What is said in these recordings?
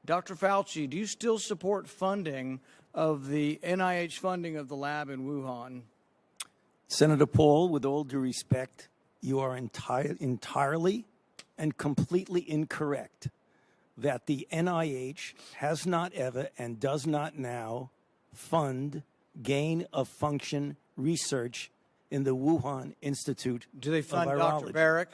Dr. Fauci, do you still support funding of the NIH funding of the lab in Wuhan? Senator Paul, with all due respect, you are entirely and completely incorrect that the NIH has not ever and does not now fund gain-of-function research in the Wuhan Institute of Virology. Do they fund Dr. Barrick?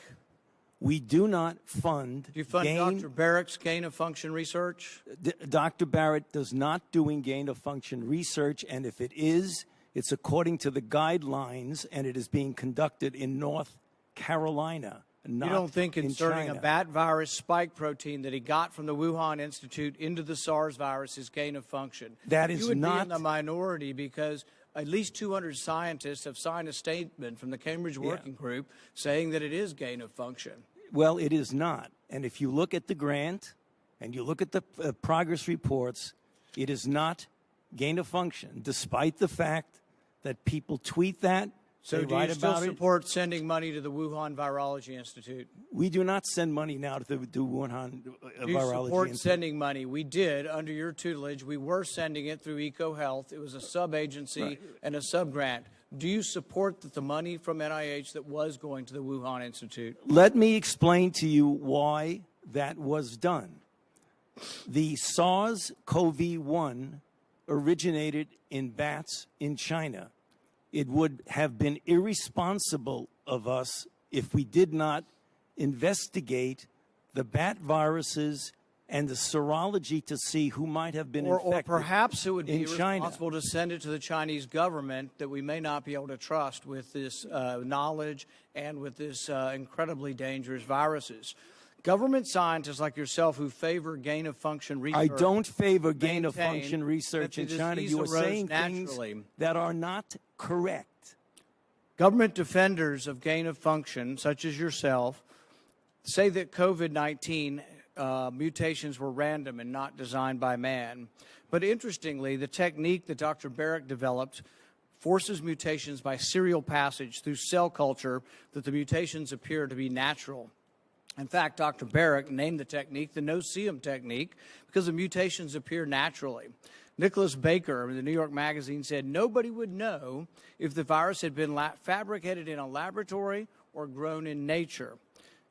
We do not fund. Do you fund Dr. Barrick's gain-of-function research? Dr. Barrett does not doing gain-of-function research, and if it is, it's according to the guidelines, and it is being conducted in North Carolina, not in China. You don't think inserting a bat virus spike protein that he got from the Wuhan Institute into the SARS virus is gain-of-function? That is not. You would be in the minority because at least 200 scientists have signed a statement from the Cambridge Working Group saying that it is gain-of-function. Well, it is not. And if you look at the grant and you look at the progress reports, it is not gain-of-function, despite the fact that people tweet that. So do you still support sending money to the Wuhan Virology Institute? We do not send money now to the Wuhan Virology Institute. Do you support sending money? We did, under your tutelage. We were sending it through EcoHealth. It was a sub-agency and a sub-grant. Do you support the money from NIH that was going to the Wuhan Institute? Let me explain to you why that was done. The SARS-CoV-1 originated in bats in China. It would have been irresponsible of us if we did not investigate the bat viruses and the serology to see who might have been infected. Or perhaps it would be irresponsible to send it to the Chinese government that we may not be able to trust with this knowledge and with this incredibly dangerous viruses. Government scientists like yourself who favor gain-of-function research. I don't favor gain-of-function research in China. You are saying things that are not correct. Government defenders of gain-of-function, such as yourself, say that COVID-19 mutations were random and not designed by man. But interestingly, the technique that Dr. Barrick developed forces mutations by serial passage through cell culture that the mutations appear to be natural. In fact, Dr. Barrick named the technique the no-see-em technique because the mutations appear naturally. Nicholas Baker in the New York Magazine said nobody would know if the virus had been fabricated in a laboratory or grown in nature.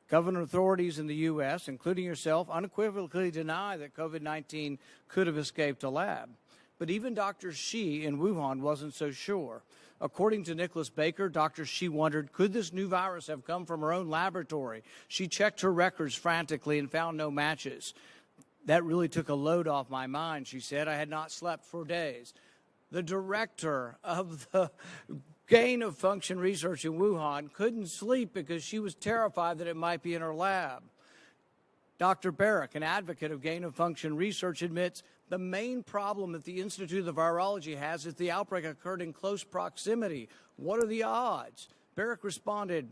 Government authorities in the U.S., including yourself, unequivocally deny that COVID-19 could have escaped a lab. But even Dr. Shi in Wuhan wasn't so sure. According to Nicholas Baker, Dr. Shi wondered, could this new virus have come from her own laboratory? She checked her records frantically and found no matches. That really took a load off my mind, she said. I had not slept for days. The director of the gain-of-function research in Wuhan couldn't sleep because she was terrified that it might be in her lab. Dr. Barrick, an advocate of gain-of-function research, admits the main problem that the Institute of Virology has is the outbreak occurred in close proximity. What are the odds? Barrick responded,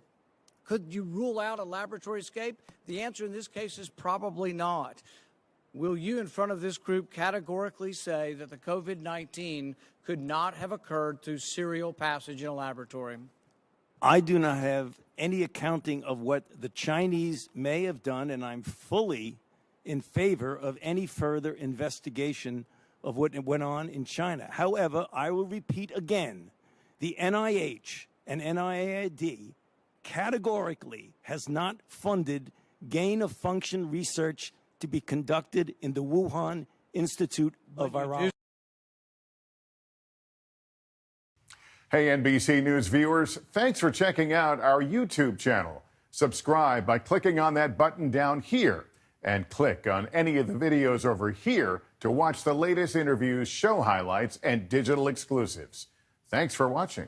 could you rule out a laboratory escape? The answer in this case is probably not. Will you, in front of this group, categorically say that the COVID-19 could not have occurred through serial passage in a laboratory? I do not have any accounting of what the Chinese may have done, and I'm fully in favor of any further investigation of what went on in China. However, I will repeat again, the NIH and NIAID categorically has not funded gain-of-function research to be conducted in the Wuhan Institute of Virology. Hey, NBC News viewers, thanks for checking out our YouTube channel. Subscribe by clicking on that button down here and click on any of the videos over here to watch the latest interviews, show highlights, and digital exclusives. Thanks for watching.